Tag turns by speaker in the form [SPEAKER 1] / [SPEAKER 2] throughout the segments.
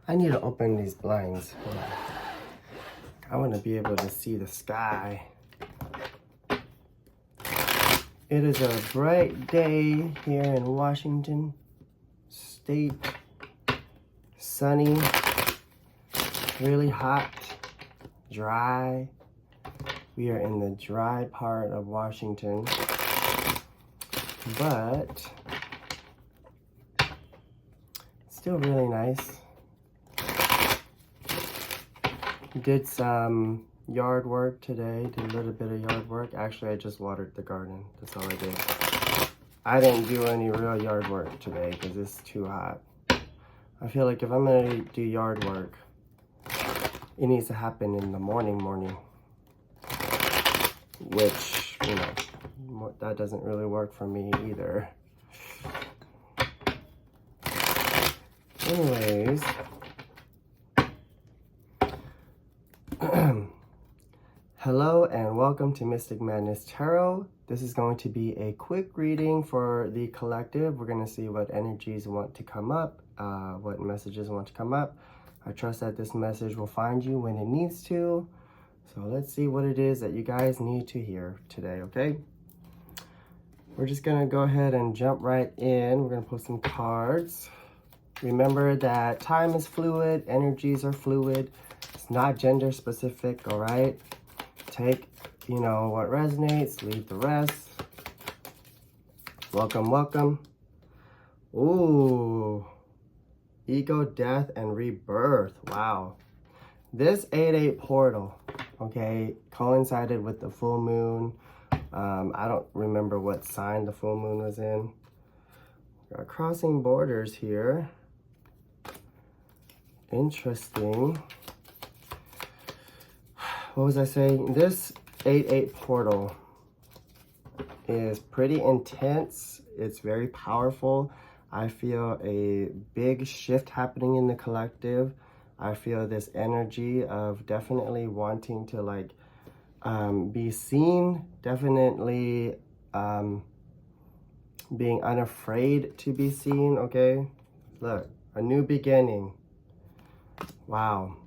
[SPEAKER 1] I need to open these blinds. I want to be able to see the sky. It is a bright day here in Washington State. Sunny, really hot, dry. We are in the dry part of Washington, but still really nice. Did some yard work today, did a little bit of yard work. Actually, I just watered the garden. That's all I did. I didn't do any real yard work today because it's too hot. I feel like if I'm gonna do yard work, it needs to happen in the morning, which, you know, that doesn't really work for me either. Anyways, hello and welcome to Mystic Madness Tarot. This is going to be a quick reading for the collective. We're going to see what energies want to come up, what messages want to come up. I trust that this message will find you when it needs to. So let's see what it is that you guys need to hear today, okay? We're just going to go ahead and jump right in. We're going to pull some cards. Remember that time is fluid, energies are fluid. It's not gender specific, all right? Take, you know, what resonates, leave the rest. Welcome, welcome. Ooh, ego, death, and rebirth. Wow. This 8-8 portal, okay, coincided with the full moon. I don't remember what sign the full moon was in. Got crossing borders here. Interesting. What was I saying? This 8-8 portal is pretty intense. It's very powerful. I feel a big shift happening in the collective. I feel this energy of definitely wanting to like be seen, definitely being unafraid to be seen, okay? Look, a new beginning. Wow.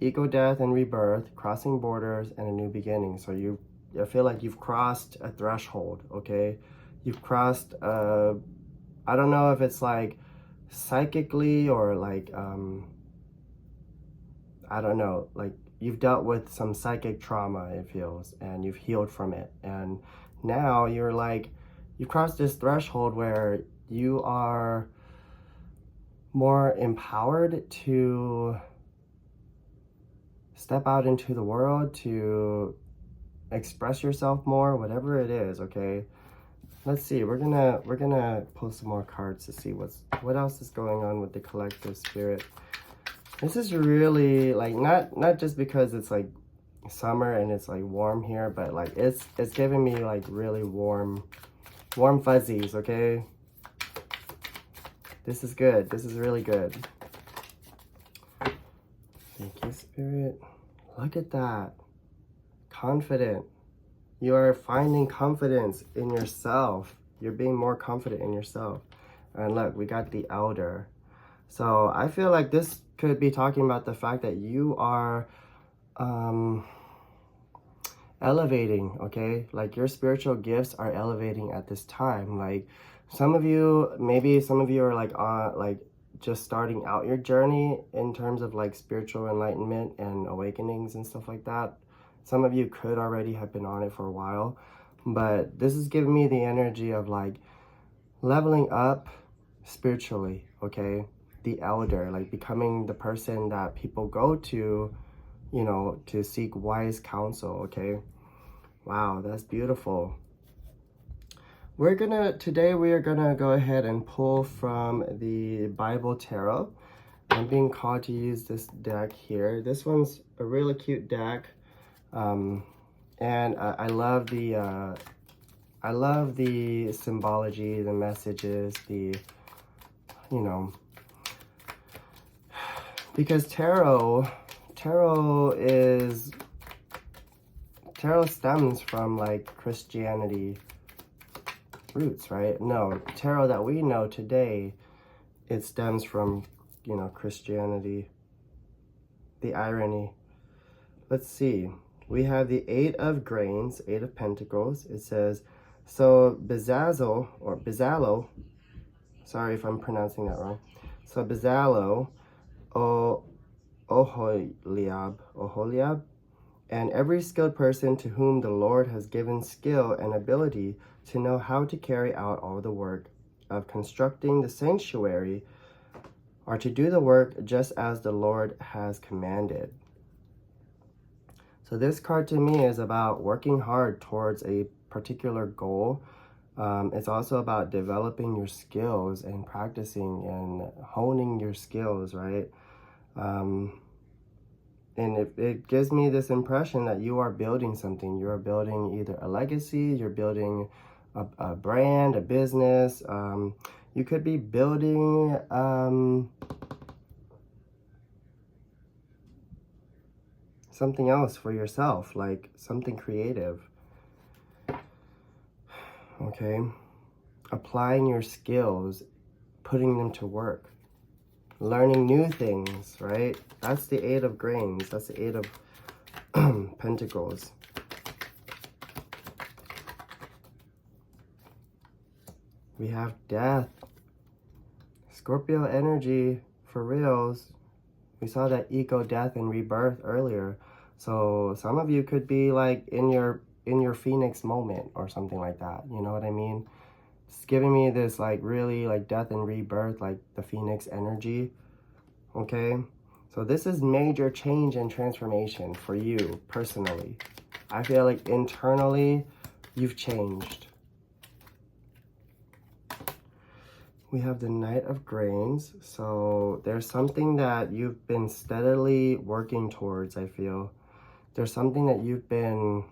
[SPEAKER 1] Ego, death, and rebirth, crossing borders, and a new beginning. So I feel like you've crossed a threshold, okay? You've crossed, I don't know if it's like psychically or like, I don't know, like you've dealt with some psychic trauma, it feels, and you've healed from it. And now you're like, you've crossed this threshold where you are more empowered to step out into the world, to express yourself more, whatever it is, okay? Let's see, we're gonna pull some more cards to see what else is going on with the collective spirit. This is really like not just because it's like summer and it's like warm here, but like it's giving me like really warm fuzzies, okay? This is good. This is really good. Thank you, Spirit. Look at that. Confident. You are finding confidence in yourself. You're being more confident in yourself. And look, we got the Elder. So I feel like this could be talking about the fact that you are elevating, okay? Like your spiritual gifts are elevating at this time. Like maybe some of you are like just starting out your journey in terms of like spiritual enlightenment and awakenings and stuff like that. Some of you could already have been on it for a while, but this is giving me the energy of like leveling up spiritually, okay? The Elder, like becoming the person that people go to, you know, to seek wise counsel, okay? Wow, that's beautiful. Today we are gonna go ahead and pull from the Bible Tarot. I'm being called to use this deck here. This one's a really cute deck. And I love the symbology, the messages, you know, because tarot stems from like Christianity roots, right? No, tarot that we know today, it stems from, you know, Christianity The irony. Let's see. We have the Eight of Grains, Eight of Pentacles. It says, so Bezalel, sorry if I'm pronouncing that wrong. So Bezalel, Oholiab, and every skilled person to whom the Lord has given skill and ability to know how to carry out all the work of constructing the sanctuary, are to do the work just as the Lord has commanded. So this card to me is about working hard towards a particular goal. It's also about developing your skills and practicing and honing your skills, right? And it gives me this impression that you are building something. You are building either a legacy, you're building a brand, a business. You could be building something else for yourself, like something creative. Okay? Applying your skills, putting them to work. Learning new things, right? That's the Eight of Grains. That's the Eight of Pentacles. We have Death. Scorpio energy, for reals. We saw that eco death and rebirth earlier. So some of you could be like in your Phoenix moment or something like that. You know what I mean? It's giving me this like really like death and rebirth, like the Phoenix energy. Okay, so this is major change and transformation for you personally. I feel like internally you've changed. We have the Knight of Grains. So there's something that you've been steadily working towards, I feel. There's something that you've been...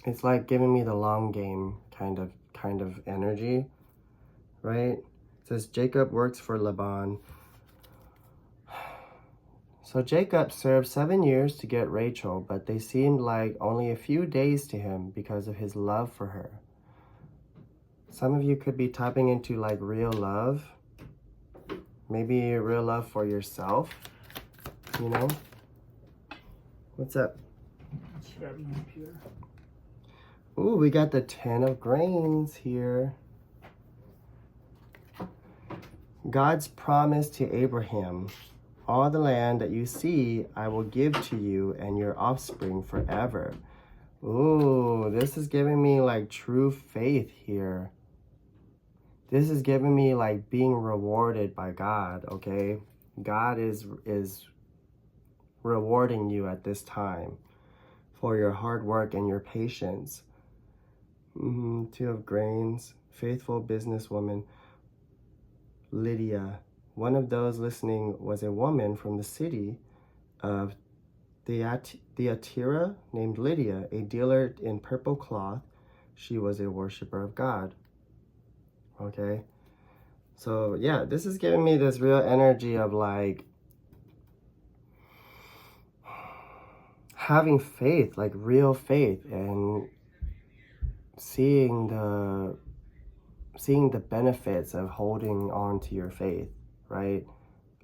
[SPEAKER 1] It's like giving me the long game kind of energy, right? It says Jacob works for Laban. So Jacob served 7 years to get Rachel, but they seemed like only a few days to him because of his love for her. Some of you could be tapping into like real love. Maybe real love for yourself, you know? What's up? Ooh, we got the 10 of Grains here. God's promise to Abraham, all the land that you see, I will give to you and your offspring forever. Ooh, this is giving me like true faith here. This is giving me like being rewarded by God, okay? God is rewarding you at this time for your hard work and your patience. Two of Grains, faithful businesswoman. Lydia. One of those listening was a woman from the city of Thyatira named Lydia, a dealer in purple cloth. She was a worshiper of God. Okay? So, yeah, this is giving me this real energy of like having faith, like real faith, and seeing the benefits of holding on to your faith, right?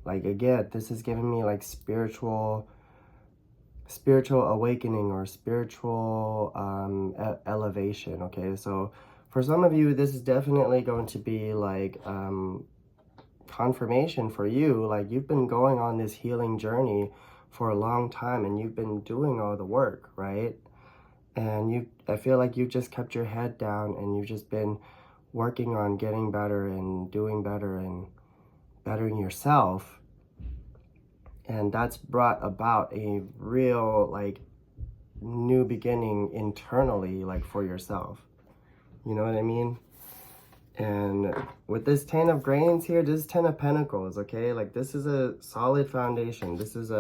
[SPEAKER 1] Like, again, this is giving me like spiritual awakening or spiritual elevation. Okay, so for some of you, this is definitely going to be like confirmation for you. Like, you've been going on this healing journey for a long time and you've been doing all the work, right? And I feel like you've just kept your head down and you've just been working on getting better and doing better and bettering yourself. And that's brought about a real like new beginning internally, like for yourself. You know what I mean? And with this 10 of Grains here, this is 10 of Pentacles, okay? Like, this is a solid foundation. This is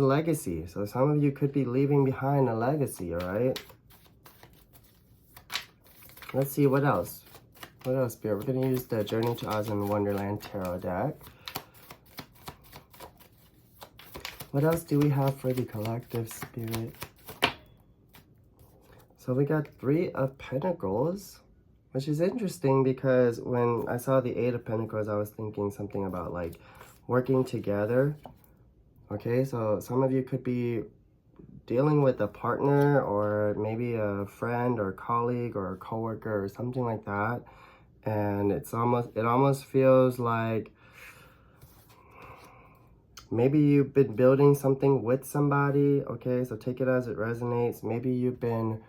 [SPEAKER 1] legacy. So some of you could be leaving behind a legacy, all right? Let's see, what else? What else, Spirit? We're going to use the Journey to Oz and Wonderland Tarot deck. What else do we have for the collective, Spirit? So we got 3 of Pentacles. which is interesting because when I saw the Eight of Pentacles, I was thinking something about like working together. Okay, so some of you could be dealing with a partner or maybe a friend or colleague or a coworker or something like that, and it almost feels like maybe you've been building something with somebody. Okay, so take it as it resonates. Maybe you've been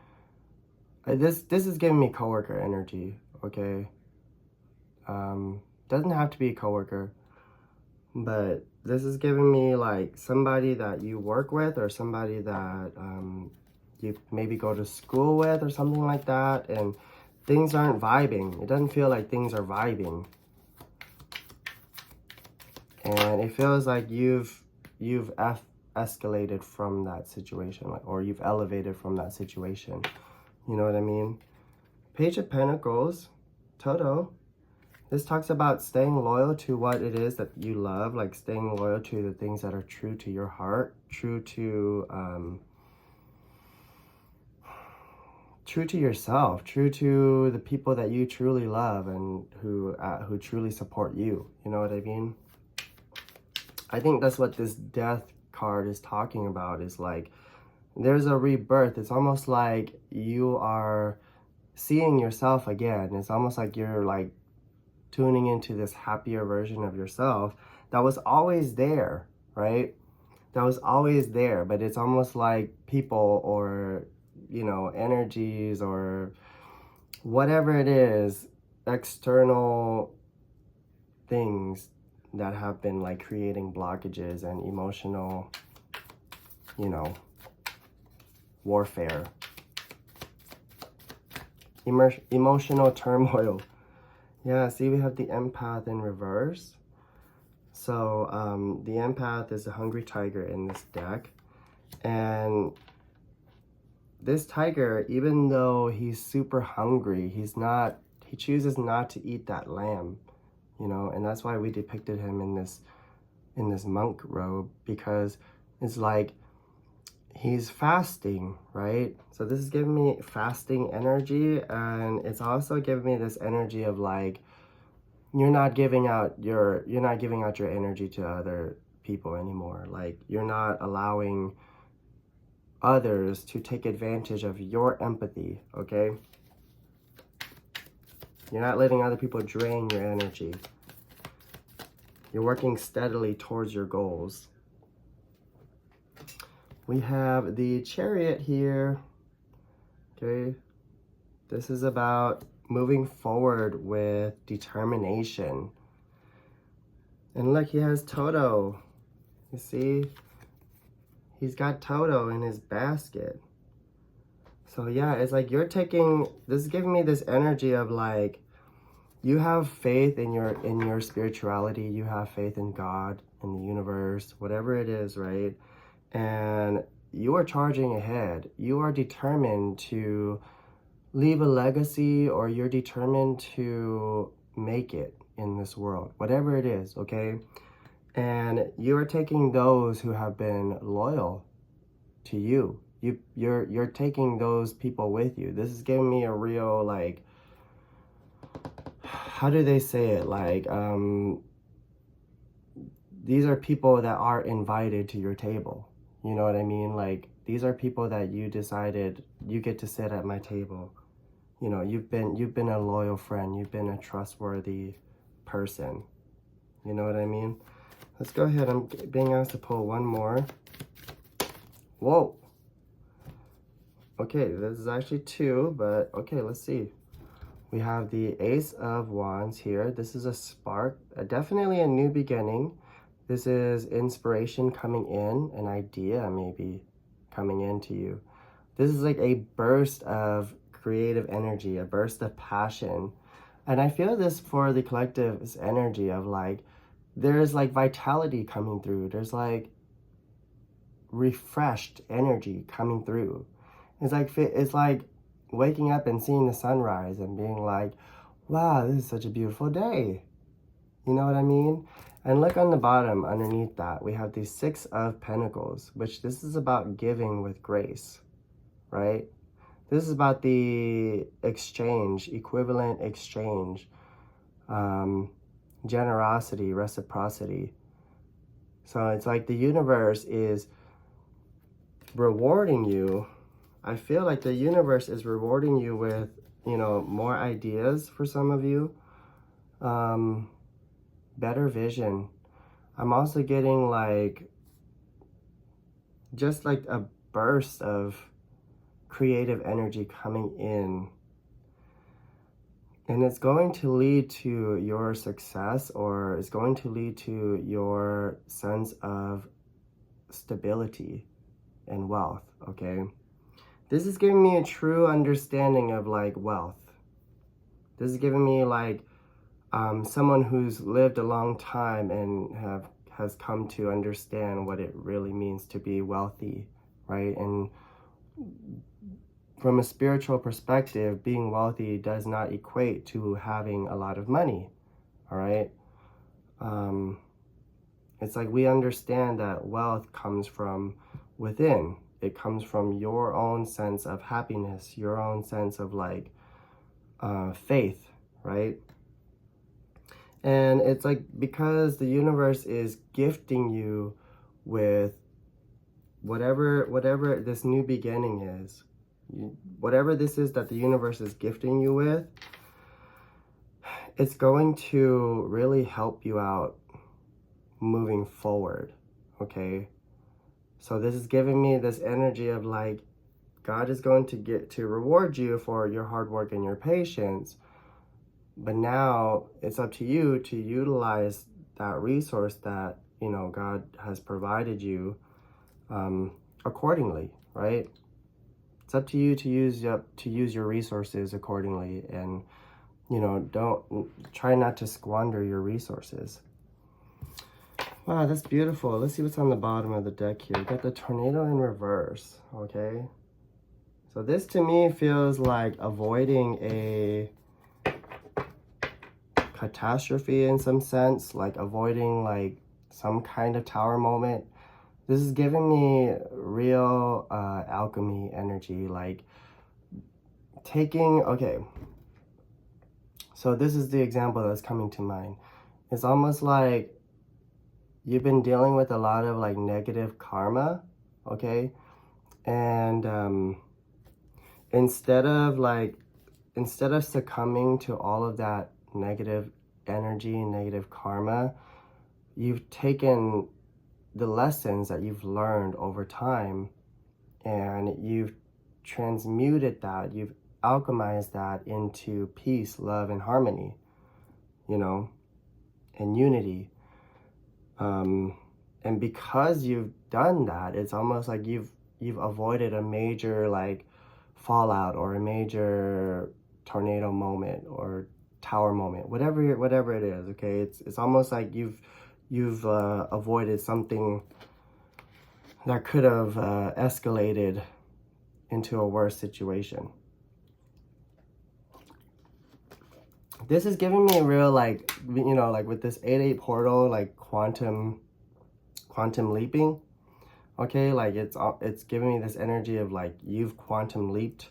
[SPEAKER 1] this is giving me coworker energy. Okay, doesn't have to be a coworker, but this is giving me like somebody that you work with or somebody that you maybe go to school with or something like that, and things aren't vibing. It doesn't feel like things are vibing, and it feels like you've escalated from that situation, like, or you've elevated from that situation. You know what I mean? Page of Pentacles, Toto. This talks about staying loyal to what it is that you love, like staying loyal to the things that are true to your heart, true to yourself, true to the people that you truly love and who truly support you. You know what I mean? I think that's what this Death card is talking about, is like there's a rebirth. It's almost like you are seeing yourself again. It's almost like you're like tuning into this happier version of yourself that was always there, right? That was always there, but it's almost like people or, you know, energies or whatever it is, external things that have been like creating blockages and emotional, you know, warfare, emotional turmoil. Yeah, see, we have the Empath in reverse. So the Empath is a hungry tiger in this deck. And this tiger, even though he's super hungry, he chooses not to eat that lamb, you know, and that's why we depicted him in this monk robe, because it's like he's fasting, right? So this is giving me fasting energy, and it's also giving me this energy of like you're not giving out your energy to other people anymore. Like you're not allowing others to take advantage of your empathy, okay? You're not letting other people drain your energy. You're working steadily towards your goals. We have the Chariot here, okay? This is about moving forward with determination. And look, he has Toto. You see? He's got Toto in his basket. So yeah, it's like this is giving me this energy of like, you have faith in your spirituality, you have faith in God, in the universe, whatever it is, right? And you are charging ahead. You are determined to leave a legacy, or you're determined to make it in this world, whatever it is, okay? And you are taking those who have been loyal to you. You're taking those people with you. This is giving me a real, like, how do they say it? Like, these are people that are invited to your table. You know what I mean? Like, these are people that you decided you get to sit at my table. You know, you've been a loyal friend. You've been a trustworthy person. You know what I mean? Let's go ahead. I'm being asked to pull one more. Whoa. Okay, this is actually two, but okay, let's see. We have the Ace of Wands here. This is a spark, definitely a new beginning. This is inspiration coming in, an idea maybe coming into you. This is like a burst of creative energy, a burst of passion. And I feel this for the collective's energy of like, there's like vitality coming through. There's like refreshed energy coming through. It's like waking up and seeing the sunrise and being like, wow, this is such a beautiful day. You know what I mean? And look on the bottom, underneath that, we have the Six of Pentacles, which this is about giving with grace, right? This is about the exchange, equivalent exchange, generosity, reciprocity. So it's like the universe is rewarding you. I feel like the universe is rewarding you with, you know, more ideas for some of you, better vision. I'm also getting like, just like a burst of creative energy coming in. And it's going to lead to your success, or it's going to lead to your sense of stability and wealth, okay? This is giving me a true understanding of like wealth. This is giving me like someone who's lived a long time and has come to understand what it really means to be wealthy, right? And from a spiritual perspective, being wealthy does not equate to having a lot of money, all right? It's like we understand that wealth comes from within. It comes from your own sense of happiness, your own sense of like faith, right? And it's like, because the universe is gifting you with whatever this new beginning is, whatever this is that the universe is gifting you with, it's going to really help you out moving forward, okay? So this is giving me this energy of like, God is going to get to reward you for your hard work and your patience, but now it's up to you to utilize that resource that, you know, God has provided you accordingly, right? It's up to you to use your resources accordingly, and, you know, try not to squander your resources. Wow, that's beautiful. Let's see what's on the bottom of the deck here. We got the tornado in reverse, okay? So this to me feels like avoiding a catastrophe in some sense, like avoiding like some kind of tower moment. This is giving me real alchemy energy, like okay, so this is the example that's coming to mind. It's almost like you've been dealing with a lot of like negative karma, okay? And instead of succumbing to all of that negative energy, negative karma, you've taken the lessons that you've learned over time and you've transmuted that, you've alchemized that into peace, love, and harmony, you know, and unity. And because you've done that, it's almost like you've avoided a major like fallout or a major tornado moment or tower moment, whatever it is, okay? It's almost like you've avoided something that could have escalated into a worse situation. This is giving me a real, like, you know, like with this 8-8 portal, like quantum leaping, okay? Like it's giving me this energy of like you've quantum leaped,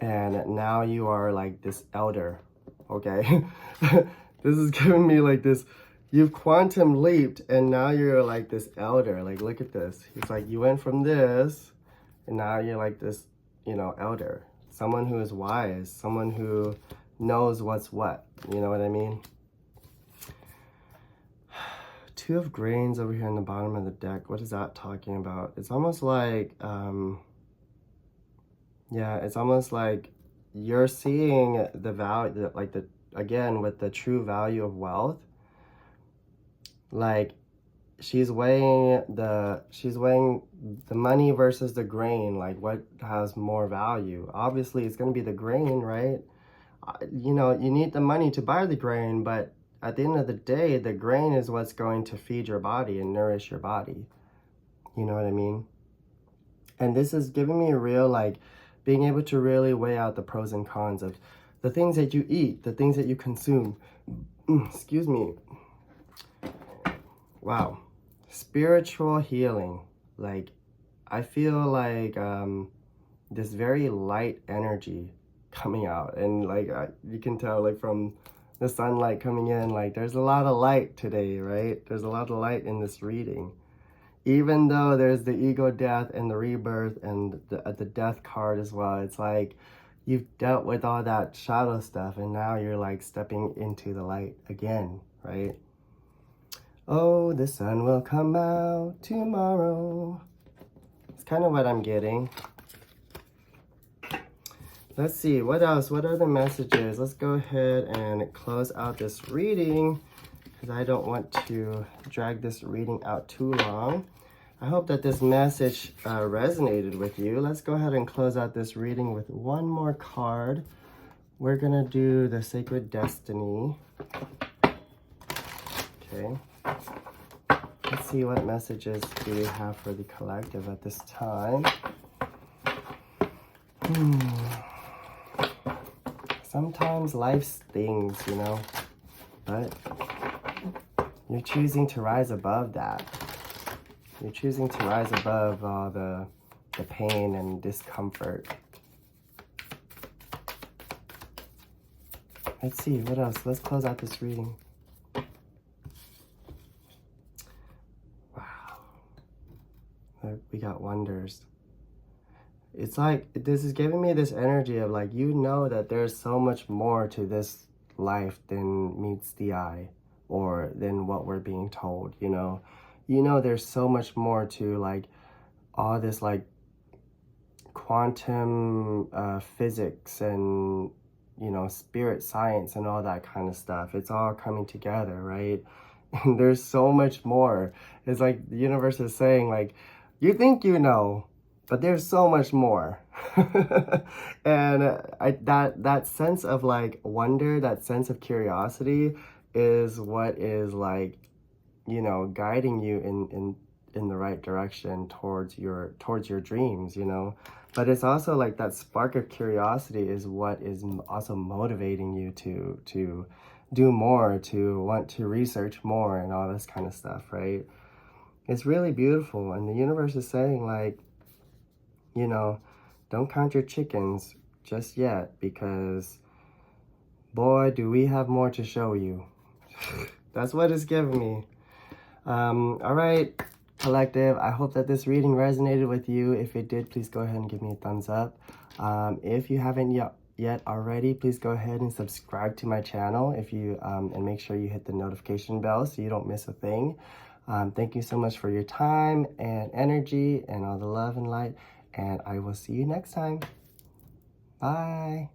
[SPEAKER 1] and now you are like this elder, okay? This is giving me like this, you've quantum leaped and now you're like this elder. Like, look at this. It's like you went from this and now you're like this, you know, elder. Someone who is wise, someone who knows what's what, you know what I mean? Two of grains over here in the bottom of the deck. What is that talking about? It's almost like, yeah, it's almost like you're seeing the value, like again, with the true value of wealth. Like she's weighing the money versus the grain. Like what has more value? Obviously, it's going to be the grain, right? You know, you need the money to buy the grain, but at the end of the day, the grain is what's going to feed your body and nourish your body. You know what I mean? And this is giving me a real, like, being able to really weigh out the pros and cons of the things that you eat, the things that you consume. Excuse me. Wow. Spiritual healing. Like, I feel like this very light energy coming out, and like you can tell like from the sunlight coming in, like there's a lot of light today, right? There's a lot of light in this reading. Even though there's the ego death and the rebirth and the death card as well, it's like you've dealt with all that shadow stuff and now you're like stepping into the light again, right? Oh, the sun will come out tomorrow. It's kind of what I'm getting. Let's see, what else? What are the messages? Let's go ahead and close out this reading because I don't want to drag this reading out too long. I hope that this message resonated with you. Let's go ahead and close out this reading with one more card. We're gonna do the Sacred Destiny. Okay. Let's see what messages do we have for the collective at this time. Sometimes life stings, you know, but you're choosing to rise above that. You're choosing to rise above all the pain and discomfort. Let's see, what else? Let's close out this reading. Wow. Look, we got wonders. It's like, this is giving me this energy of like, you know that there's so much more to this life than meets the eye or than what we're being told, you know? You know there's so much more to like all this like quantum physics and, you know, spirit science and all that kind of stuff. It's all coming together, right? And there's so much more. It's like the universe is saying like, you think you know, but there's so much more. And that sense of like wonder, that sense of curiosity is what is like, you know, guiding you in the right direction towards your dreams, you know. But it's also like that spark of curiosity is what is also motivating you to do more, to want to research more and all this kind of stuff, right? It's really beautiful. And the universe is saying like, you know, don't count your chickens just yet, because boy, do we have more to show you. That's what it's giving me. All right, collective, I hope that this reading resonated with you. If it did, please go ahead and give me a thumbs up. If you haven't yet already, please go ahead and subscribe to my channel if you and make sure you hit the notification bell so you don't miss a thing. Thank you so much for your time and energy and all the love and light, and I will see you next time. Bye.